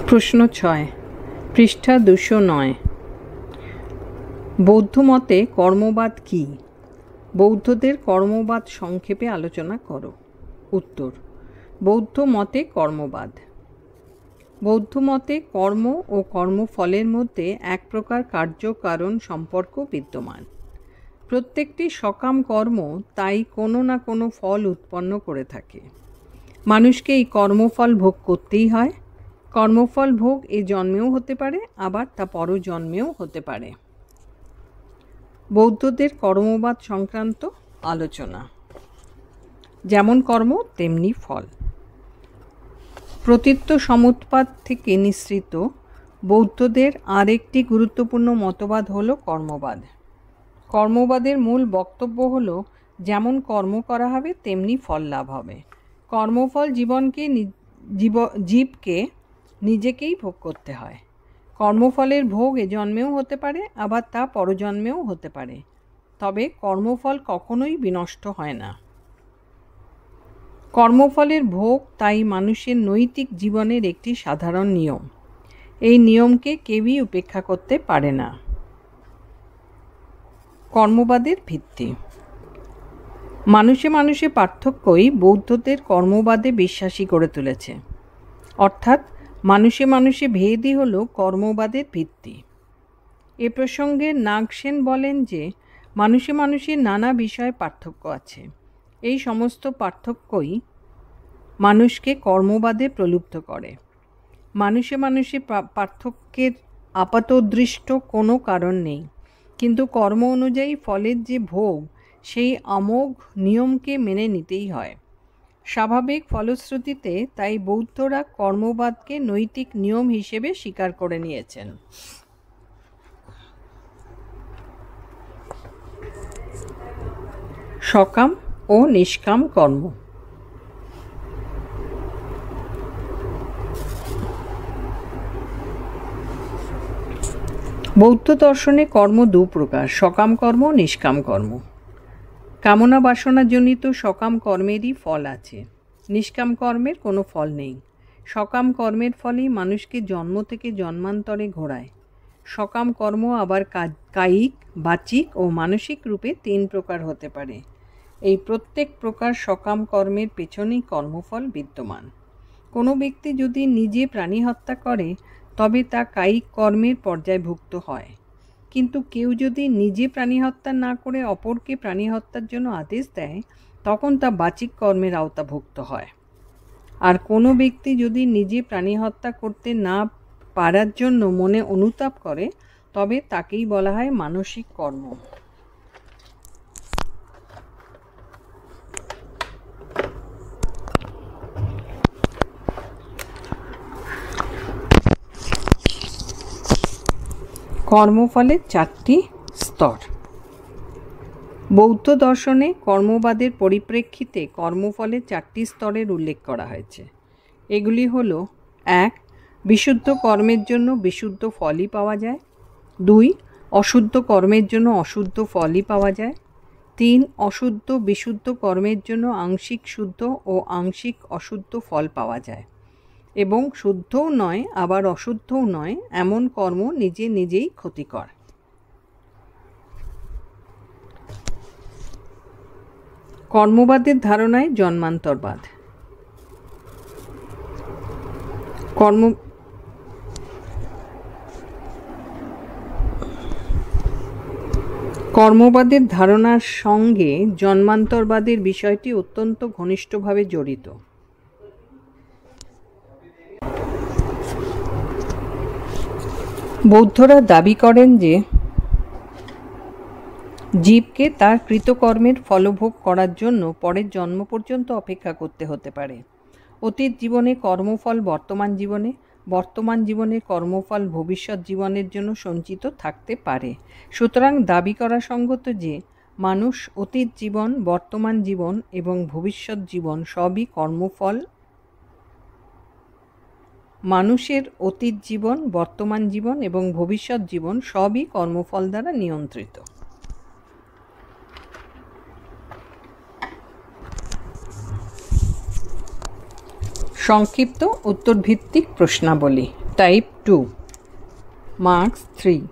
প্রশ্ন 6 পৃষ্ঠা 209। বৌদ্ধ মতে কর্মবাদ কি? বৌদ্ধদের কর্মবাদ সংক্ষেপে আলোচনা করো। উত্তর: বৌদ্ধ মতে কর্মবাদ। বৌদ্ধ মতে কর্ম ও কর্মফলের মধ্যে এক প্রকার কার্য-কারণ সম্পর্ক বিদ্যমান। প্রত্যেকটি সকাম কর্ম তাই কোনো না কোনো ফল উৎপন্ন করে থাকে। মানুষকে এই কর্মফল ভোগ করতেই হয়। কর্মফল ভোগ এই জন্মেও হতে পারে, আবার তা পরজন্মেও হতে পারে। বৌদ্ধদের কর্মবাদ সংক্রান্ত আলোচনা। যেমন কর্ম তেমনি ফল। প্রতীত্য সমুৎপাদ থেকে নিঃসৃত বৌদ্ধদের আরেকটি গুরুত্বপূর্ণ মতবাদ হলো কর্মবাদ। কর্মবাদের মূল বক্তব্য হলো, যেমন কর্ম করা হবে তেমনি ফল লাভ হবে। কর্মফল জীবকে নিজেকেই ভোগ করতে হয়। কর্মফলের ভোগ এ জন্মেও হতে পারে, আবার তা পরজন্মেও হতে পারে। তবে কর্মফল কখনোই বিনষ্ট হয় না। কর্মফলের ভোগ তাই মানুষের নৈতিক জীবনের একটি সাধারণ নিয়ম। এই নিয়মকে কেউই উপেক্ষা করতে পারে না। কর্মবাদের ভিত্তি। মানুষে মানুষে পার্থক্যই বৌদ্ধদের কর্মবাদে বিশ্বাসী করে তুলেছে। অর্থাৎ মানুষে মানুষে ভেদই হল কর্মবাদের ভিত্তি। এ প্রসঙ্গে নাগসেন বলেন যে, মানুষে মানুষে নানা বিষয়ে পার্থক্য আছে। এই সমস্ত পার্থক্যই মানুষকে কর্মবাদে প্রলুব্ধ করে। মানুষে মানুষে পার্থক্যের আপাতদৃষ্ট কোনো কারণ নেই, কিন্তু কর্ম অনুযায়ী ফলের যে ভোগ, সেই অমোঘ নিয়মকে মেনে নিতেই হয়। স্বাভাবিক ফলশ্রুতিতে তাই বৌদ্ধরা কর্মবাদকে নৈতিক নিয়ম হিসেবে স্বীকার করে নিয়েছেন। সকাম ও নিষ্কাম কর্ম। বৌদ্ধ দর্শনে কর্ম দু প্রকার: সকাম কর্ম, নিষ্কাম কর্ম। কামনা বাসনাজনিত সকাম কর্মেরই ফল আছে, নিষ্কাম কর্মের কোনো ফল নেই। সকাম কর্মের ফলেই মানুষকে জন্ম থেকে জন্মান্তরে ঘোরায়। সকাম কর্ম আবার কায়িক, বাচিক ও মানসিক রূপে 3 প্রকার হতে পারে। এই প্রত্যেক প্রকার সকাম কর্মের পেছনেই কর্মফল বিদ্যমান। কোনো ব্যক্তি যদি নিজে প্রাণী হত্যা করে, তবে তা কায়িক কর্মের পর্যায়ভুক্ত হয়। কিন্তু কেউ যদি নিজে প্রাণী হত্যা না করে অপরকে প্রাণী হত্যার জন্য আদেশ দেয়, তখন তা বাচিক কর্মের আওতাভুক্ত হয়। আর কোনো ব্যক্তি যদি নিজে প্রাণী হত্যা করতে না পারার জন্য মনে অনুতাপ করে, তবে তাকেই বলা হয় মানসিক কর্ম। কর্মফলের 4টি স্তর। বৌদ্ধ দর্শনে কর্মবাদের পরিপ্রেক্ষিতে কর্মফলের 4টি স্তরের উল্লেখ করা হয়েছে। এগুলি হল: 1. বিশুদ্ধ কর্মের জন্য বিশুদ্ধ ফলই পাওয়া যায়। 2. অশুদ্ধ কর্মের জন্য অশুদ্ধ ফলই পাওয়া যায়। 3. অশুদ্ধ বিশুদ্ধ কর্মের জন্য আংশিক শুদ্ধ ও আংশিক অশুদ্ধ ফল পাওয়া যায়। এবং শুদ্ধও নয় আবার অশুদ্ধও নয় এমন কর্ম নিজে নিজেই ক্ষতিকর। কর্মবাদের ধারণায় জন্মান্তরবাদ। কর্মবাদের ধারণার সঙ্গে জন্মান্তরবাদের বিষয়টি অত্যন্ত ঘনিষ্ঠভাবে জড়িত। বৌদ্ধরা দাবি করেন যে, জীবকে তার কৃতকর্মের ফলভোগ করার জন্য পরের জন্ম পর্যন্ত অপেক্ষা করতে হতে পারে। অতীত জীবনে কর্মফল বর্তমান জীবনে কর্মফল ভবিষ্যৎ জীবনের জন্য সঞ্চিত থাকতে পারে। সুতরাং দাবি করা সঙ্গত যে, মানুষ অতীত জীবন, বর্তমান জীবন এবং ভবিষ্যৎ জীবন সবই কর্মফল মানুষের অতীত জীবন, বর্তমান জীবন এবং ভবিষ্যৎ জীবন সবই কর্মফল দ্বারা নিয়ন্ত্রিত। সংক্ষিপ্ত উত্তরভিত্তিক প্রশ্নাবলী। Type 2, marks 3।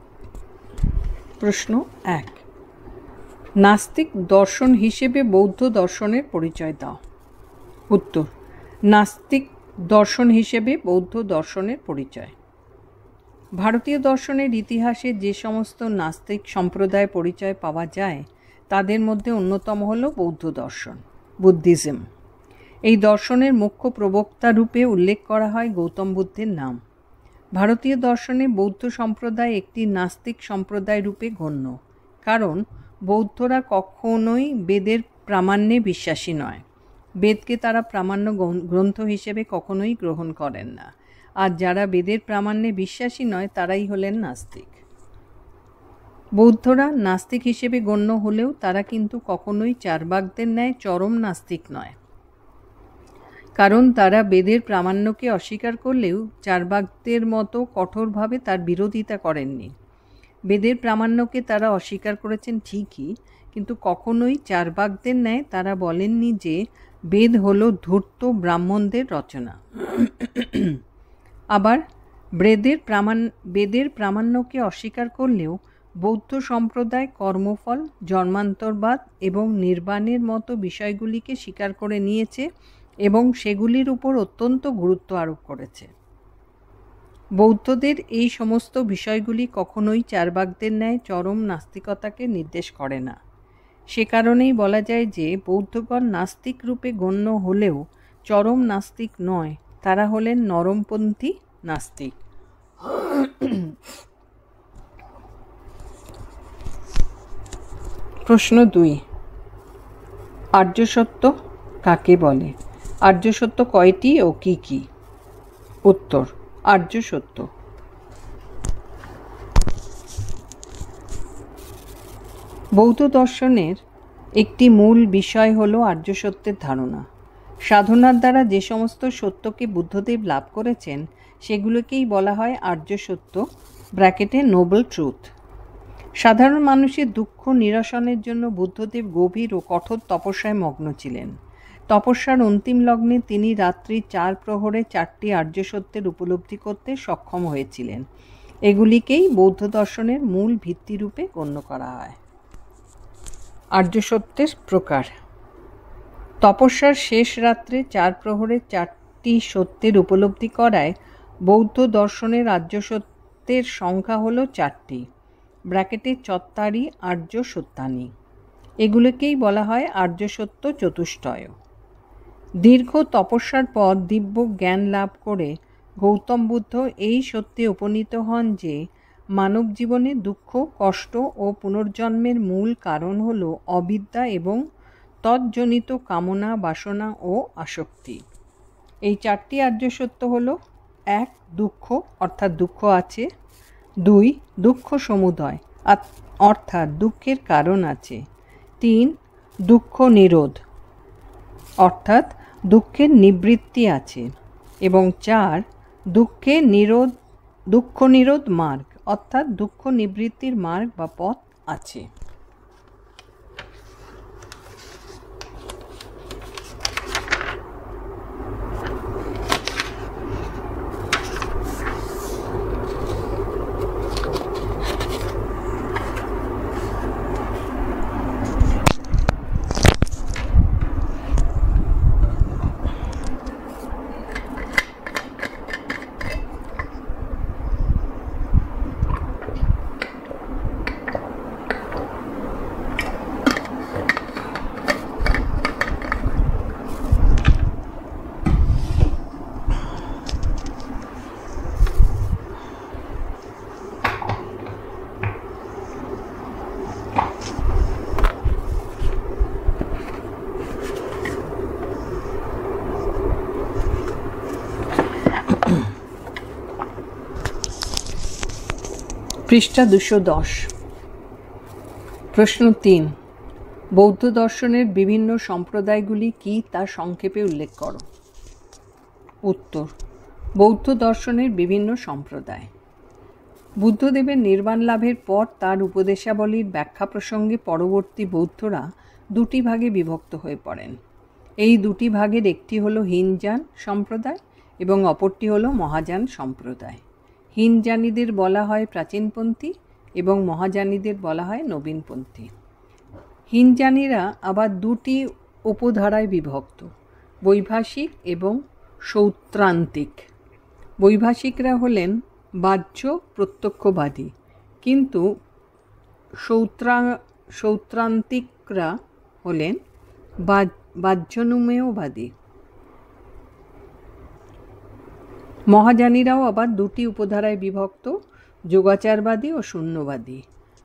প্রশ্ন 1, নাস্তিক দর্শন হিসেবে বৌদ্ধ দর্শনের পরিচয় দাও। উত্তর, নাস্তিক দর্শন হিসেবে বৌদ্ধ দর্শনের পরিচয়। ভারতীয় দর্শনের ইতিহাসে যে সমস্ত নাস্তিক সম্প্রদায় পরিচয় পাওয়া যায় তাদের মধ্যে অন্যতম হল বৌদ্ধ দর্শন, বুদ্ধিজম। এই দর্শনের মুখ্য প্রবক্তা রূপে উল্লেখ করা হয় গৌতম বুদ্ধের নাম। ভারতীয় দর্শনে বৌদ্ধ সম্প্রদায় একটি নাস্তিক সম্প্রদায় রূপে গণ্য, কারণ বৌদ্ধরা কখনোই বেদের প্রামাণ্যে বিশ্বাসী নয়। বেদকে তারা প্রামাণ্য গ্রন্থ হিসেবে কখনোই গ্রহণ করেন না, আর যারা বেদের প্রামাণ্যে বিশ্বাসী নয় তারাই হলেন নাস্তিক। বৌদ্ধরা নাস্তিক হিসেবে গণ্য হলেও তারা কিন্তু কখনোই চার্বাকদের ন্যায় চরম নাস্তিক নয়, কারণ তারা বেদের প্রামাণ্যকে অস্বীকার করলেও চার্বাকদের মতো কঠোরভাবে তার বিরোধিতা করেননি। বেদের প্রামাণ্যকে তারা অস্বীকার করেছেন ঠিকই, কিন্তু কখনোই চার্বাকদের ন্যায় তারা বলেননি যে বেদ হল ধূর্ত ব্রাহ্মণদের রচনা। আবার বেদের প্রামাণ্যকে অস্বীকার করলেও বৌদ্ধ সম্প্রদায় কর্মফল, জন্মান্তরবাদ এবং নির্বাণের মতো বিষয়গুলিকে স্বীকার করে নিয়েছে এবং সেগুলির উপর অত্যন্ত গুরুত্ব আরোপ করেছে। বৌদ্ধদের এই সমস্ত বিষয়গুলি কখনোই চার্বাকদের ন্যায় চরম নাস্তিকতাকে নির্দেশ করে না। সে কারণেই বলা যায় যে বৌদ্ধগণ নাস্তিক রূপে গণ্য হলেও চরম নাস্তিক নয়, তারা হলেন নরমপন্থী নাস্তিক। প্রশ্ন 2, আর্যসত্য কাকে বলে? আর্যসত্য কয়টি ও কি কি? উত্তর, আর্যসত্য বৌদ্ধ দর্শনের একটি মূল বিষয় হল আর্যসত্যের ধারণা। সাধনার দ্বারা যে সমস্ত সত্যকে বুদ্ধদেব লাভ করেছেন সেগুলোকেই বলা হয় আর্যসত্য, ব্র্যাকেটে নোবেল ট্রুথ। সাধারণ মানুষের দুঃখ নিরসনের জন্য বুদ্ধদেব গভীর ও কঠোর তপস্যায় মগ্ন ছিলেন। তপস্যার অন্তিম লগ্নে তিনি রাত্রি 4 প্রহরে 4টি আর্যসত্যের উপলব্ধি করতে সক্ষম হয়েছিলেন। এগুলিকেই বৌদ্ধ দর্শনের মূল ভিত্তিরূপে গণ্য করা হয়। আর্যসত্যের প্রকার। তপস্যার শেষ রাত্রে 4 প্রহরে 4টি সত্যের উপলব্ধি করায় বৌদ্ধ দর্শনের আর্যসত্যের সংখ্যা হল 4টি, ব্র্যাকেটে চত্বারি আর্য সত্যানি। এগুলোকেই বলা হয় আর্যসত্য চতুষ্টয়। দীর্ঘ তপস্যার পর দিব্য জ্ঞান লাভ করে গৌতম বুদ্ধ এই সত্যে উপনীত হন যে মানব জীবনে দুঃখ, কষ্ট ও পুনর্জন্মের মূল কারণ হল অবিদ্যা এবং তজ্জনিত কামনা, বাসনা ও আসক্তি। এই 4টি আর্যসত্য হল: 1, দুঃখ অর্থাৎ দুঃখ আছে। 2, দুঃখ সমুদয় অর্থাৎ দুঃখের কারণ আছে। 3, দুঃখ নিরোধ অর্থাৎ দুঃখের নিবৃত্তি আছে। এবং 4, দুঃখ নিরোধ মার্গ অর্থাৎ দুঃখ নিবৃত্তির মার্গ বা পথ আছে। পৃষ্ঠা 210। প্রশ্ন 3, বৌদ্ধ দর্শনের বিভিন্ন সম্প্রদায়গুলি কি তা সংক্ষেপে উল্লেখ করো। উত্তর, বৌদ্ধ দর্শনের বিভিন্ন সম্প্রদায়। বুদ্ধদেবের নির্বাণ লাভের পর তার উপদেশাবলীর ব্যাখ্যা প্রসঙ্গে পরবর্তী বৌদ্ধরা 2টি ভাগে বিভক্ত হয়ে পড়েন। এই 2টি ভাগের একটি হলো হীনযান সম্প্রদায় এবং অপরটি হলো মহাযান সম্প্রদায়। হীনযানীদের বলা হয় প্রাচীনপন্থী এবং মহাযানীদের বলা হয় নবীনপন্থী। হীনযানীরা আবার দুটি উপধারায় বিভক্ত, বৈভাষিক এবং সৌত্রান্তিক। বৈভাষিকরা হলেন বাহ্য প্রত্যক্ষবাদী, কিন্তু সৌত্রান্তিকরা হলেন বাহ্যানুমেয়বাদী। মহাযানীরাও আবার দুটি উপধারায় বিভক্ত, যোগাচারবাদী ও শূন্যবাদী।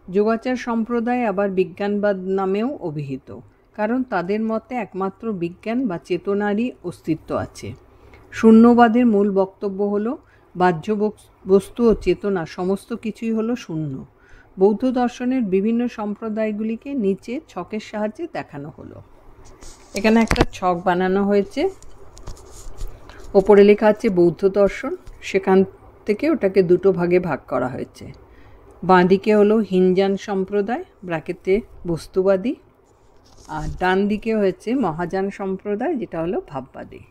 যোগাচার সম্প্রদায় আবার বিজ্ঞানবাদ নামেও অভিহিত, কারণ তাদের মতে একমাত্র বিজ্ঞান বা চেতনারই অস্তিত্ব আছে। শূন্যবাদের মূল বক্তব্য হল বাহ্য বস্তু ও চেতনা সমস্ত কিছুই হলো শূন্য। বৌদ্ধ দর্শনের বিভিন্ন সম্প্রদায়গুলিকে নিচে ছকের সাহায্যে দেখানো হলো। এখানে একটা ছক বানানো হয়েছে, ওপরে লেখা আছে বৌদ্ধ দর্শন, সেখান থেকে ওটাকে দুটো ভাগে ভাগ করা হয়েছে। বাঁ দিকে হলো হীনযান সম্প্রদায় ব্র্যাকেটে বস্তুবাদী, আর ডান দিকে হয়েছে মহাযান সম্প্রদায়, যেটা হলো ভাববাদী।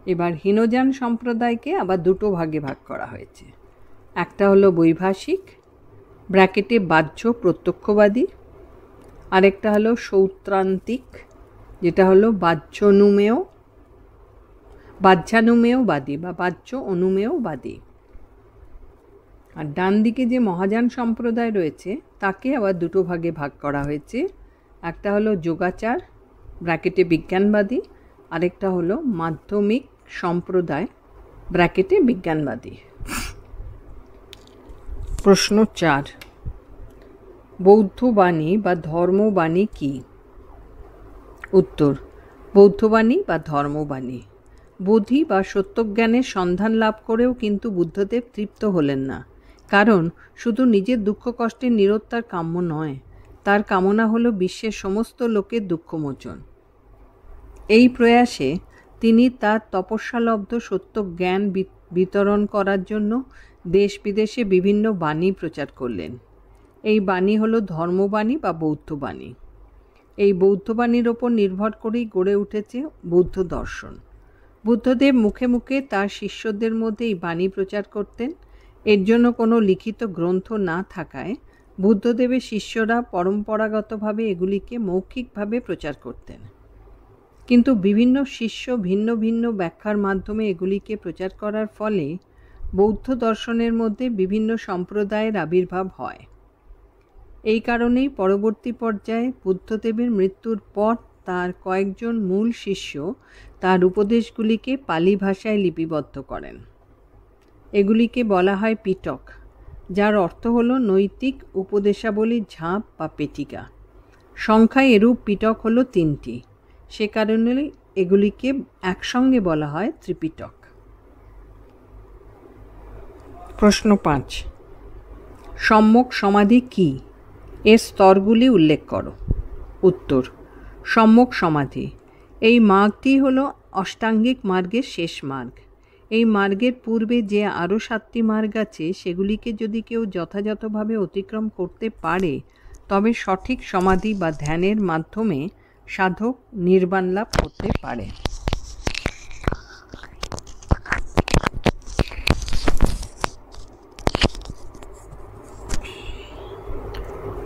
এবার হীনযান সম্প্রদায়কে আবার দুটো ভাগে ভাগ করা হয়েছে, একটা হলো বৈভাষিক ব্র্যাকেটে বাহ্য প্রত্যক্ষবাদী, আরেকটা হলো সৌত্রান্তিক যেটা হলো বাহ্যানুমেয়বাদী বা বাহ্য অনুমেয়বাদী। আর ডান দিকে যে মহাযান সম্প্রদায় রয়েছে তাকে আবার দুটো ভাগে ভাগ করা হয়েছে, একটা হলো যোগাচার ব্র্যাকেটে বিজ্ঞানবাদী, আরেকটা হলো মাধ্যমিক সম্প্রদায় ব্র্যাকেটে বিজ্ঞানবাদী। প্রশ্ন 4, বৌদ্ধবাণী বা ধর্মবাণী কি? উত্তর, বৌদ্ধবাণী বা ধর্মবাণী বোধি বা সত্যজ্ঞানের সন্ধান লাভ করেও কিন্তু বুদ্ধদেব তৃপ্ত হলেন না, কারণ শুধু নিজের দুঃখ কষ্টের নিরোত্তার কাম্য নয়, তার কামনা হলো বিশ্বের সমস্ত লোকের দুঃখমোচন। এই প্রয়াসে তিনি তার তপস্যালব্ধ সত্য জ্ঞান বিতরণ করার জন্য দেশ বিদেশে বিভিন্ন বাণী প্রচার করলেন। এই বাণী হলো ধর্মবাণী বা বৌদ্ধবাণী। এই বৌদ্ধবাণীর ওপর নির্ভর করেই গড়ে উঠেছে বৌদ্ধ দর্শন। বুদ্ধদেব মুখে মুখে তার শিষ্যদের মধ্যে এই বাণী প্রচার করতেন। এর জন্য কোনো লিখিত গ্রন্থ না থাকায় বুদ্ধদেবের শিষ্যরা পরম্পরাগতভাবে এগুলিকে মৌখিকভাবে প্রচার করতেন, কিন্তু বিভিন্ন শিষ্য ভিন্ন ভিন্ন ব্যাখ্যার মাধ্যমে এগুলিকে প্রচার করার ফলে বৌদ্ধ দর্শনের মধ্যে বিভিন্ন সম্প্রদায়ের আবির্ভাব হয়। এই কারণেই পরবর্তী পর্যায়ে বুদ্ধদেবের মৃত্যুর পর তার কয়েকজন মূল শিষ্য তার উপদেশগুলিকে পালি ভাষায় লিপিবদ্ধ করেন। এগুলিকে বলা হয় পিটক, যার অর্থ হলো নৈতিক উপদেশাবলীর ঝাঁপ বা পেটিকা। সংখ্যায় এরূপ পিটক হলো 3টি, সে কারণে এগুলিকে একসঙ্গে বলা হয় ত্রিপিটক। প্রশ্ন 5, সম্যক সমাধি কি? এর স্তরগুলি উল্লেখ করো। উত্তর, সম্যক সমাধি এই মার্গটি হলো অষ্টাঙ্গিক মার্গের শেষ মার্গ। এই মার্গের পূর্বে যে আরও 7টি মার্গ আছে সেগুলিকে যদি কেউ যথাযথভাবে অতিক্রম করতে পারে তবে সঠিক সমাধি বা ধ্যানের মাধ্যমে সাধক নির্বাণ লাভ করতে পারে।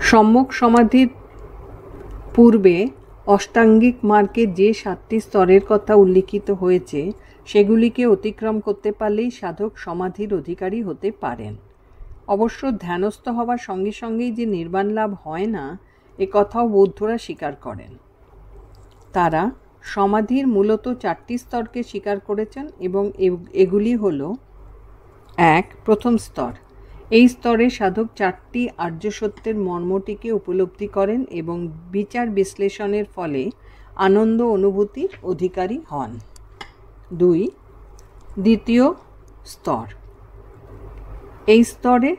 সম্যক সমাধির পূর্বে অষ্টাঙ্গিক মার্গে যে 7টি স্তরের কথা উল্লিখিত হয়েছে সেগুলিকে অতিক্রম করতে পারলেই সাধক সমাধির অধিকারী হতে পারেন। অবশ্য ধ্যানস্থ হওয়ার সঙ্গে সঙ্গেই যে নির্বাণ লাভ হয় না এ কথাও বৌদ্ধরা স্বীকার করেন। তারা সমাধির মূলত 4টি স্তরকে স্বীকার করেছেন এবং এগুলি হল: 1. প্রথম স্তর। এই স্তরে সাধক 4টি আর্য সত্যের মর্মটিকে উপলব্ধি করেন এবং বিচার বিশ্লেষণের ফলে আনন্দ অনুভূতির অধিকারী হন। 2. দ্বিতীয় স্তর। এই স্তরে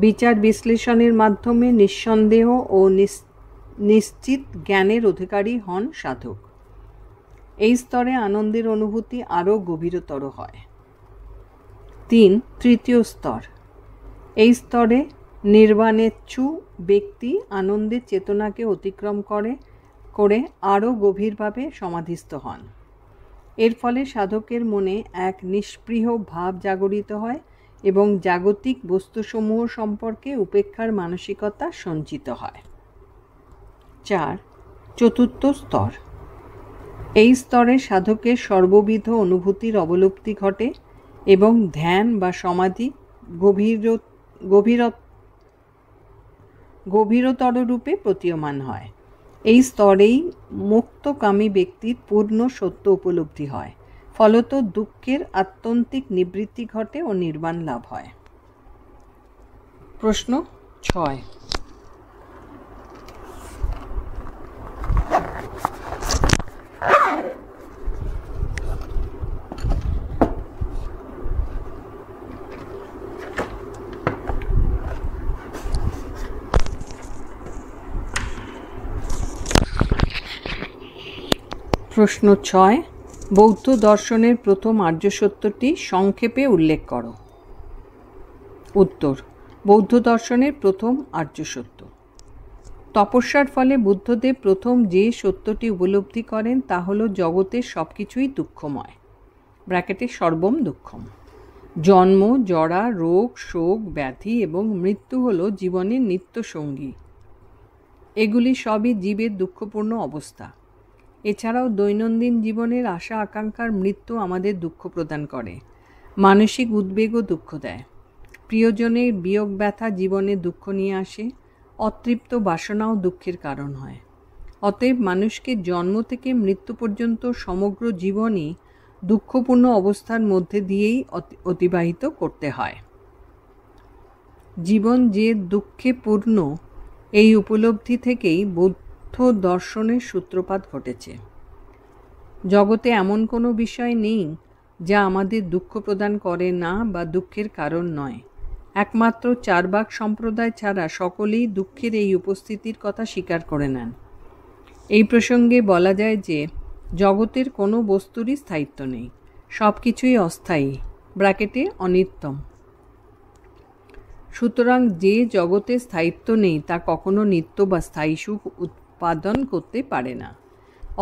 বিচার বিশ্লেষণের মাধ্যমে নিঃসন্দেহ ও নিশ্চিত জ্ঞানের অধিকারী হন সাধক। এই স্তরে আনন্দের অনুভূতি আরও গভীরতর হয়। 3. তৃতীয় স্তর। এই স্তরে নির্বাণেচ্ছু ব্যক্তি আনন্দের চেতনাকে অতিক্রম করে আরও গভীরভাবে সমাধিস্থ হন। এর ফলে সাধকের মনে এক নিষ্পৃহ ভাব জাগরিত হয় এবং জাগতিক বস্তুসমূহ সম্পর্কে উপেক্ষার মানসিকতা সঞ্চিত হয়। 4. চতুর্থ স্তর। এই স্তরে সাধকের সর্ববিধ অনুভূতির অবলুপ্তি ঘটে এবং ধ্যান বা সমাধি গভীরতর রূপে প্রতীয়মান হয়। এই স্তরেই মুক্তকামী ব্যক্তির পূর্ণ সত্য উপলব্ধি হয়, ফলত দুঃখের আত্যন্তিক নিবৃত্তি ঘটে ও নির্বাণ লাভ হয়। প্রশ্ন 6। প্রশ্ন 6। বৌদ্ধ দর্শনের প্রথম আর্য সত্যটি সংক্ষেপে উল্লেখ করো। উত্তর: বৌদ্ধ দর্শনের প্রথম আর্য সত্য। তপস্যার ফলে বুদ্ধদেব প্রথম যে সত্যটি উপলব্ধি করেন তা হল জগতের সব কিছুই দুঃখময় ব্র্যাকেটে সর্বম দুঃখম। জন্ম, জরা, রোগ, শোক, ব্যাধি এবং মৃত্যু হল জীবনের নিত্য সঙ্গী। এগুলি সবই জীবের দুঃখপূর্ণ অবস্থা। এছাড়াও দৈনন্দিন জীবনের আশা আকাঙ্ক্ষার মৃত্যু আমাদের দুঃখ প্রদান করে, মানসিক উদ্বেগও দুঃখ দেয়। প্রিয়জনের বিয়োগ ব্যথা জীবনে দুঃখ নিয়ে আসে, অতৃপ্ত বাসনাও দুঃখের কারণ হয়। অতএব মানুষকে জন্ম থেকে মৃত্যু পর্যন্ত সমগ্র জীবনই দুঃখপূর্ণ অবস্থার মধ্যে দিয়েই অতিবাহিত করতে হয়। জীবন যে দুঃখে পূর্ণ, এই উপলব্ধি থেকেই বৌদ্ধ দর্শনের সূত্রপাত ঘটেছে। জগতে এমন কোনো বিষয় নেই যা আমাদের দুঃখ প্রদান করে না বা দুঃখের কারণ নয়। একমাত্র চারবাক সম্প্রদায় ছাড়া সকলেই দুঃখের এই উপস্থিতির কথা স্বীকার করে নেন। এই প্রসঙ্গে বলা যায় যে জগতের কোনো বস্তুরই স্থায়িত্ব নেই, সব কিছুই অস্থায়ী ব্র্যাকেটে অনিত্যম। সুতরাং যে জগতে স্থায়িত্ব নেই তা কখনো নিত্য বা স্থায়ী সুখ উৎপাদন করতে পারে না।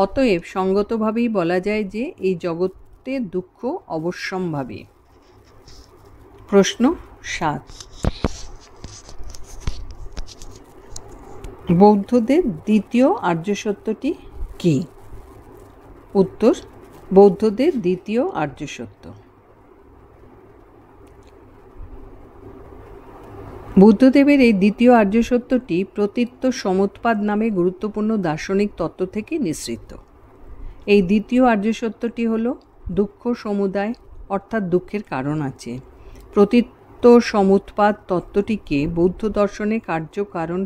অতএব সঙ্গতভাবেই বলা যায় যে এই জগতে দুঃখ অবশ্যম্ভাবী। প্রশ্ন 7। বৌদ্ধদের দ্বিতীয় আর্য সত্যটি কি? উত্তর: বৌদ্ধদের দ্বিতীয় আর্য সত্য। বুদ্ধদেবের এই দ্বিতীয় আর্য সত্যটি প্রতীত্য সমুৎপাদ নামে গুরুত্বপূর্ণ দার্শনিক তত্ত্ব থেকে নিঃসৃত। এই দ্বিতীয় আর্য সত্যটি হল দুঃখ সমুদায়, অর্থাৎ দুঃখের কারণ আছে। প্রতীত্য সমুৎপাদ তত্ত্বটিকে বৌদ্ধ দর্শনে কার্য কারণ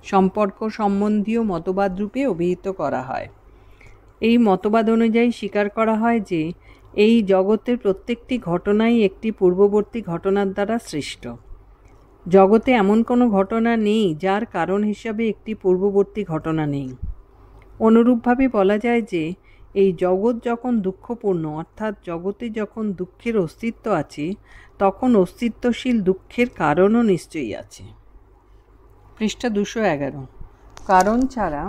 সম্পর্ক সম্বন্ধীয় মতবাদ রূপে অভিহিত করা হয়। এই মতবাদ অনুযায়ী স্বীকার করা হয় যে এই জগতের প্রত্যেকটি ঘটনাই একটি পূর্ববর্তী ঘটনার দ্বারা সৃষ্ট। জগতে এমন কোনো ঘটনা নেই যার কারণ হিসাবে একটি পূর্ববর্তী ঘটনা নেই। অনুরূপভাবে বলা যায় যে এই জগৎ যখন দুঃখপূর্ণ, অর্থাৎ জগতে যখন দুঃখের অস্তিত্ব আছে, তখন অস্তিত্বশীল দুঃখের কারণও নিশ্চয়ই আছে। পৃষ্ঠা 211। কারণ ছাড়া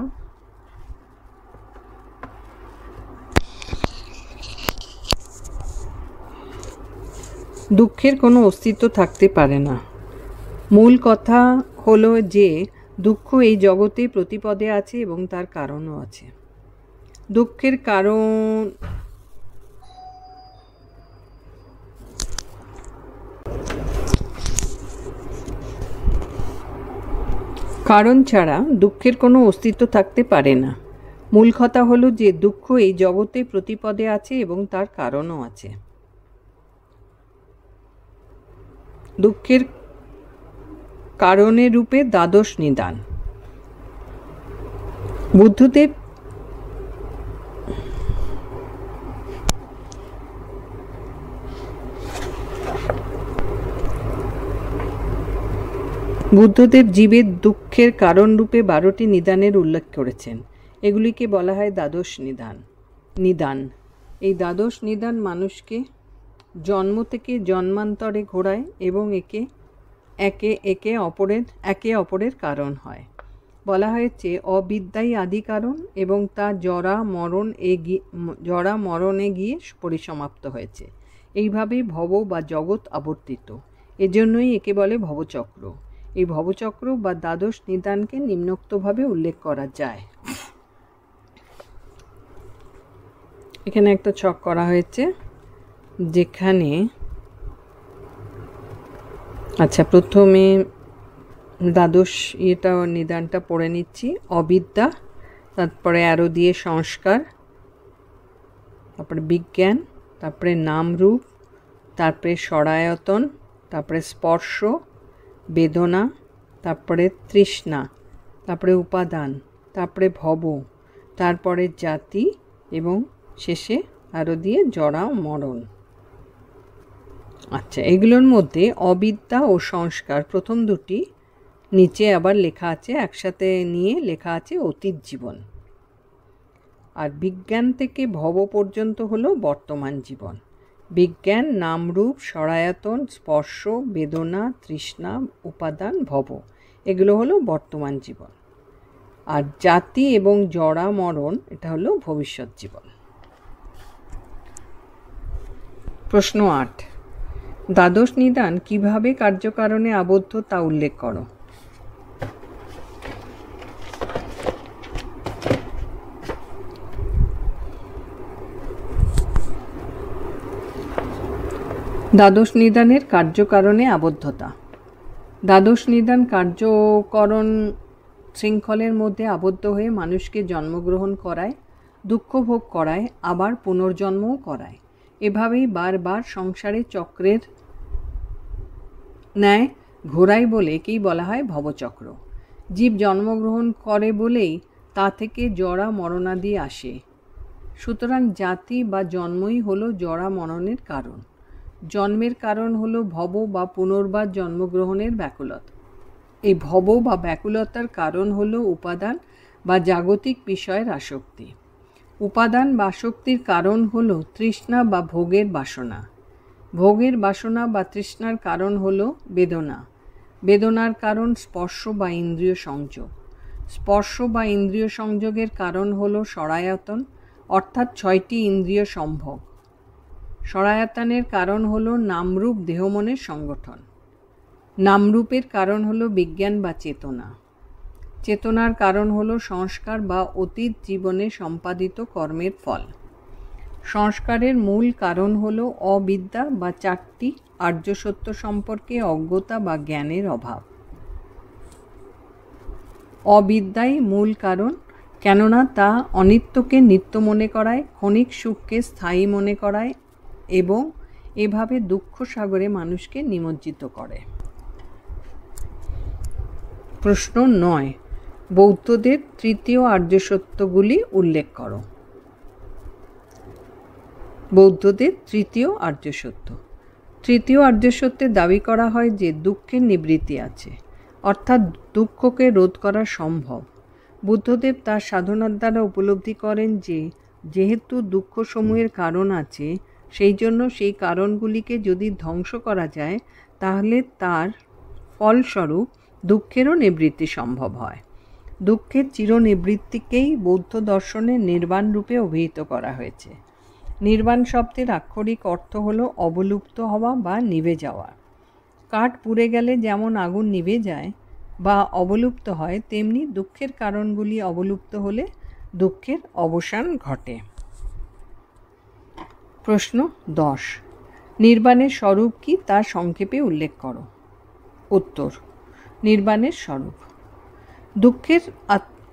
দুঃখের কোনো অস্তিত্ব থাকতে পারে না। মূল কথা হলো যে দুঃখ এই জগতে প্রতিপদে আছে এবং তার কারণও আছে। দুঃখের কারণ ছাড়া দুঃখের কোনো অস্তিত্ব থাকতে পারে না। মূল কথা হলো যে দুঃখ এই জগতে প্রতিপদে আছে এবং তার কারণও আছে। দুঃখের কারণে রূপে দ্বাদশ নিদান। বুদ্ধদেব জীবের দুঃখের কারণ রূপে 12টি নিদানের উল্লেখ করেছেন। এগুলিকে বলা হয় দ্বাদশ নিদান। এই দ্বাদশ নিদান মানুষকে জন্ম থেকে জন্মান্তরে ঘোরায় এবং একে অপরের কারণ হয়। বলা হয়েছে অবিদ্যাই আদি কারণ এবং তা জরা মরণে গিয়ে পরিসমাপ্ত হয়েছে। এইভাবে ভব বা জগৎ আবর্তিত, এজন্যই একে বলে ভবচক্র। এই ভবচক্র বা দ্বাদশ নিদানকে নিম্নোক্তভাবে উল্লেখ করা যায়। এখানে একটা ছক করা হয়েছে, যেখানে আচ্ছা প্রথমে দ্বাদশ নিদানটা পড়ে নিচ্ছি। অবিদ্যা, তারপরে অ্যারো দিয়ে সংস্কার, তারপরে বিজ্ঞান, তারপরে নামরূপ, তারপরে সরায়তন, তারপরে স্পর্শ, বেদনা, তারপরে তৃষ্ণা, তারপরে উপাদান, তারপরে ভব, তারপরে জাতি এবং শেষে আরও দিয়ে জরা মরণ। আচ্ছা, এগুলোর মধ্যে অবিদ্যা ও সংস্কার প্রথম দুটি নিচে আবার লেখা আছে, একসাথে নিয়ে লেখা আছে অতীত জীবন। আর বিজ্ঞান থেকে ভব পর্যন্ত হলো বর্তমান জীবন। বিজ্ঞান, নামরূপ, সরায়তন, স্পর্শ, বেদনা, তৃষ্ণা, উপাদান, ভব, এগুলো হলো বর্তমান জীবন। আর জাতি এবং জরা মরণ এটা হলো ভবিষ্যৎ জীবন। প্রশ্ন 8, দ্বাদশ নিদান কিভাবে কার্যকারণে আবদ্ধ তা উল্লেখ করো। দ্বাদশ নিদানের কার্যকারণে আবদ্ধতা। দ্বাদশ নিদান কার্যকরণ শৃঙ্খলের মধ্যে আবদ্ধ হয়ে মানুষকে জন্মগ্রহণ করায়, দুঃখ ভোগ করায়, আবার পুনর্জন্মও করায়। এভাবেই বারবার সংসারে চক্রের ন্যায় ঘোরায় বলে একেই বলা হয় ভবচক্র। জীব জন্মগ্রহণ করে বলেই তা থেকে জরা মরণাদি আসে। সুতরাং জাতি বা জন্মই হলো জরা মরণের কারণ। জন্মের কারণ হলো ভব বা পুনর্বার জন্মগ্রহণের ব্যাকুলতা। এই ভব বা ব্যাকুলতার কারণ হলো উপাদান বা জাগতিক বিষয়ের আসক্তি। উপাদান বা আসক্তির কারণ হলো তৃষ্ণা বা ভোগের বাসনা। ভোগের বাসনা বা তৃষ্ণার কারণ হলো বেদনা। বেদনার কারণ স্পর্শ বা ইন্দ্রিয় সংযোগ। স্পর্শ বা ইন্দ্রিয় সংযোগের কারণ হলো সরায়তন, অর্থাৎ 6টি ইন্দ্রিয় সম্ভোগ। সরায়তনের কারণ হলো নামরূপ দেহমনের সংগঠন। নামরূপের কারণ হলো বিজ্ঞান বা চেতনা। চেতনার কারণ হলো সংস্কার বা অতীত জীবনে সম্পাদিত কর্মের ফল। সংস্কারের মূল কারণ হলো অবিদ্যা বা 4টি আর্য সত্য সম্পর্কে অজ্ঞতা বা জ্ঞানের অভাব। অবিদ্যাই মূল কারণ, কেননা তা অনিত্যকে নিত্য মনে করায়, ক্ষণিক সুখকে স্থায়ী মনে করায় এবং এভাবে দুঃখ সাগরে মানুষকে নিমজ্জিত করে। প্রশ্ন 9, বৌদ্ধদের তৃতীয় আর্য সত্যগুলি উল্লেখ করো। বৌদ্ধদের তৃতীয় আর্য সত্য। তৃতীয় আর্য সত্যে দাবি করা হয় যে দুঃখের নিবৃত্তি আছে, অর্থাৎ দুঃখকে রোধ করা সম্ভব। বুদ্ধদেব তার সাধনার দ্বারা উপলব্ধি করেন যে যেহেতু দুঃখসমূহের কারণ আছে, সেই জন্য সেই কারণগুলিকে যদি ধ্বংস করা যায় তাহলে তার ফলস্বরূপ দুঃখেরও নিবৃত্তি সম্ভব হয়। দুঃখের চিরনিবৃত্তিকেই বৌদ্ধ দর্শনে নির্বাণ রূপে অভিহিত করা হয়েছে। নির্বাণ শব্দের আক্ষরিক অর্থ হলো অবলুপ্ত হওয়া বা নিভে যাওয়া। কাঠ পুড়ে গেলে যেমন আগুন নিভে যায় বা অবলুপ্ত হয়, তেমনি দুঃখের কারণগুলি অবলুপ্ত হলে দুঃখের অবসান ঘটে। প্রশ্ন 10, নির্বাণের স্বরূপ কি তা সংক্ষেপে উল্লেখ করো। উত্তর, নির্বাণের স্বরূপ দুঃখের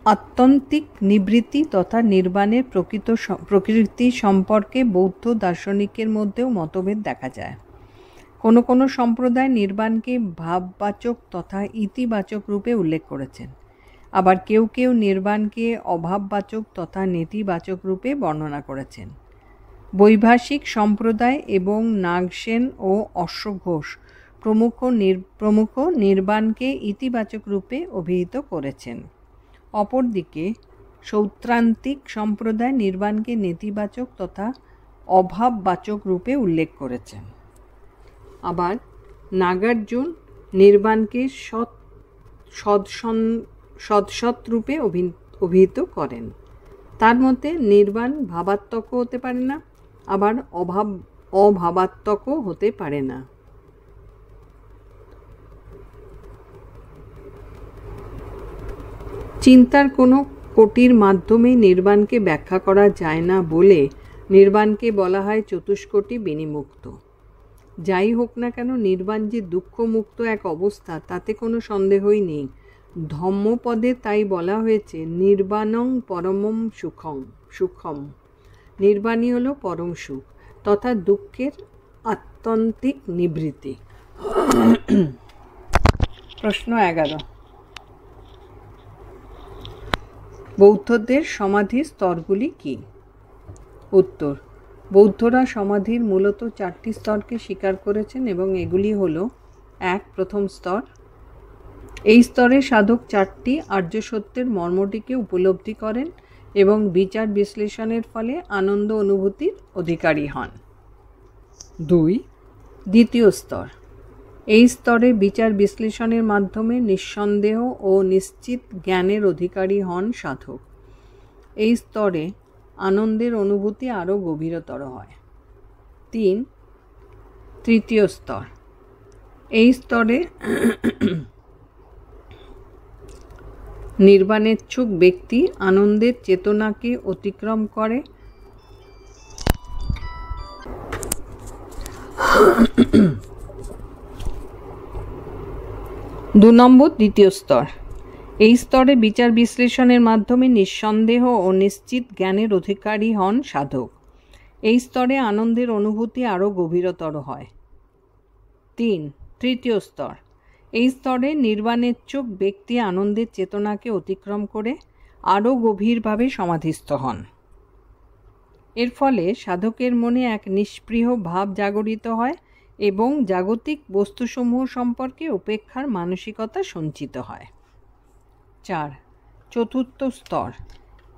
আত্যন্তিক নিবৃত্তি তথা নির্বাণের প্রকৃতি সম্পর্কে বৌদ্ধ দার্শনিকের মধ্যেও মতভেদ দেখা যায়। কোনো কোনো সম্প্রদায় নির্বাণকে ভাববাচক তথা ইতিবাচক রূপে উল্লেখ করেছেন, আবার কেউ কেউ নির্বাণকে অভাববাচক তথা নেতিবাচক রূপে বর্ণনা করেছেন। বৈভাষিক সম্প্রদায় এবং নাগসেন ও অশ্বঘোষ প্রমুখ নির্বাণকে ইতিবাচক রূপে অভিহিত করেছেন। অপরদিকে সৌত্রান্তিক সম্প্রদায় নির্বাণকে নেতিবাচক তথা অভাববাচক রূপে উল্লেখ করেছেন। আবার নাগার্জুন নির্বাণকে সৎসৎ রূপে অভিহিত করেন। তার মতে নির্বাণ ভাবাত্মকও হতে পারে না, আবার অভাবাত্মকও হতে পারে না। চিন্তার কোনো কোটির মাধ্যমে নির্বাণকে ব্যাখ্যা করা যায় না বলে নির্বাণকে বলা হয় চতুষ্কোটি বিনিমুক্ত। যাই হোক না কেন, নির্বাণ যে দুঃখমুক্ত এক অবস্থা তাতে কোনো সন্দেহই নেই। ধম্মপদে তাই বলা হয়েছে নির্বাণং পরমম সুখম। নির্বাণই হলো পরম সুখ তথা দুঃখের আত্যন্তিক নিবৃত্তি। প্রশ্ন 11, বৌদ্ধদের সমাধির স্তরগুলি কি? উত্তর, বৌদ্ধরা সমাধির মূলত 4টি স্তরকে স্বীকার করেছেন এবং এগুলি হল: 1. প্রথম স্তর। এই স্তরে সাধক 4টি আর্য সত্যের মর্মটিকে উপলব্ধি করেন এবং বিচার বিশ্লেষণের ফলে আনন্দ অনুভূতির অধিকারী হন। 2. দ্বিতীয় স্তর। এই স্তরে বিচার বিশ্লেষণের মাধ্যমে নিঃসন্দেহ ও নিশ্চিত জ্ঞানের অধিকারী হন সাধক। এই স্তরে আনন্দের অনুভূতি আরও গভীরতর হয়। 3. তৃতীয় স্তর। এই স্তরে নির্বাণেচ্ছুক ব্যক্তি আনন্দের চেতনাকে অতিক্রম করে দু নম্বর দ্বিতীয় স্তর। এই স্তরে বিচার বিশ্লেষণের মাধ্যমে নিঃসন্দেহ ও নিশ্চিত জ্ঞানের অধিকারী হন সাধক। এই স্তরে আনন্দের অনুভূতি আরও গভীরতর হয়। 3. তৃতীয় স্তর। এই স্তরে নির্বাণেচ্ছুক ব্যক্তি আনন্দের চেতনাকে অতিক্রম করে আরও গভীরভাবে সমাধিস্থ হন। এর ফলে সাধকের মনে এক নিষ্পৃহ ভাব জাগরিত হয় এবং জাগতিক বস্তুসমূহ সম্পর্কে উপেক্ষার মানসিকতা সঞ্চিত হয়। 4. চতুর্থ স্তর।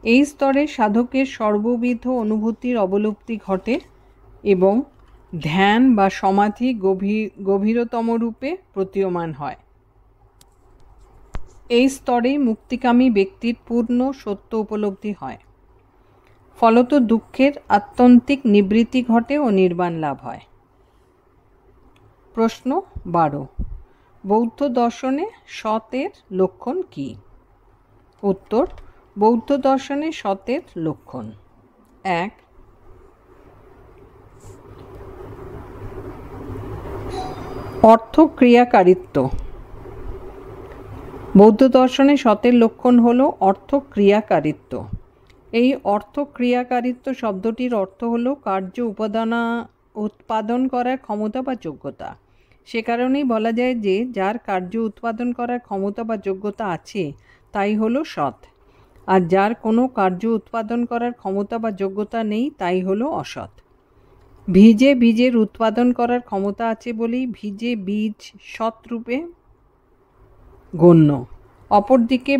এই স্তরে সাধকের সর্ববিধ অনুভূতির অবলুপ্তি ঘটে এবং ধ্যান বা সমাধি গভীরতম রূপে প্রতীয়মান হয়। এই স্তরে মুক্তিকামী ব্যক্তির পূর্ণ সত্য উপলব্ধি হয়। ফলত দুঃখের আত্যন্তিক নিবৃত্তি ঘটে ও নির্বাণ লাভ হয়। প্রশ্ন 12, বৌদ্ধ দর্শনে সতের লক্ষণ কি? উত্তর, বৌদ্ধ দর্শনে সতের লক্ষণ: 1. অর্থক্রিয়াকারিত্ব। বৌদ্ধ দর্শনে সতের লক্ষণ হল অর্থক্রিয়াকারিত্ব। এই অর্থক্রিয়াকারিত্ব শব্দটির অর্থ হল কার্য উৎপাদন করার ক্ষমতা বা যোগ্যতা। সে কারণেই বলা যায় যে যার কার্য উৎপাদন করার ক্ষমতা বা যোগ্যতা আছে তাই হলো সৎ, আর যার কোনো কার্য উৎপাদন করার ক্ষমতা বা যোগ্যতা নেই তাই হলো অসৎ। বীজের উৎপাদন করার ক্ষমতা আছে বলেই বীজ সৎ রূপে গণ্য। অপরদিকে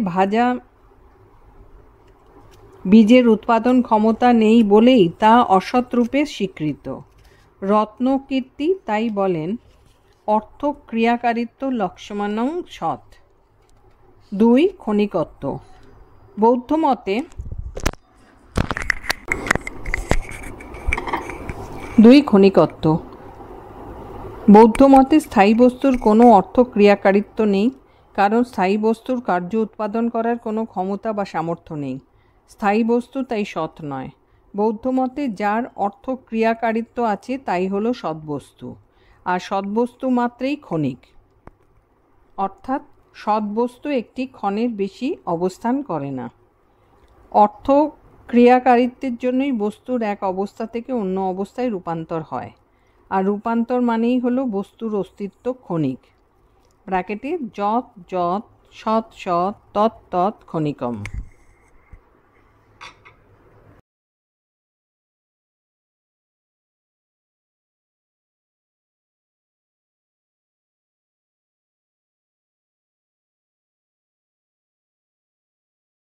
বীজের উৎপাদন ক্ষমতা নেই বলেই তা অসৎ রূপে স্বীকৃত। রত্নকীর্তি তাই বলেন অর্থক্রিয়াকারিত্ব লক্ষ্যমানং সৎ। 2. ক্ষণিকত্ব। বৌদ্ধ মতে স্থায়ী বস্তুর কোনো অর্থক্রিয়াকারিত্ব নেই, কারণ স্থায়ী বস্তুর কার্য উৎপাদন করার কোনো ক্ষমতা বা সামর্থ্য নেই। স্থায়ী বস্তু তাই সৎ নয়। বৌদ্ধ মতে যার অর্থক্রিয়াকারিত্ব আছে তাই হলো সৎবস্তু, আর সৎবস্তু মাত্রেই ক্ষণিক, অর্থাৎ সৎবস্তু একটি ক্ষণের বেশি অবস্থান করে না। অর্থক্রিয়াকারিত্বের জন্যই বস্তুর এক অবস্থা থেকে অন্য অবস্থায় রূপান্তর হয়, আর রূপান্তর মানেই হলো বস্তুর অস্তিত্ব ক্ষণিক। ব্র্যাকেটে যৎ যৎ সৎ সৎ তৎ তৎ ক্ষণিকম।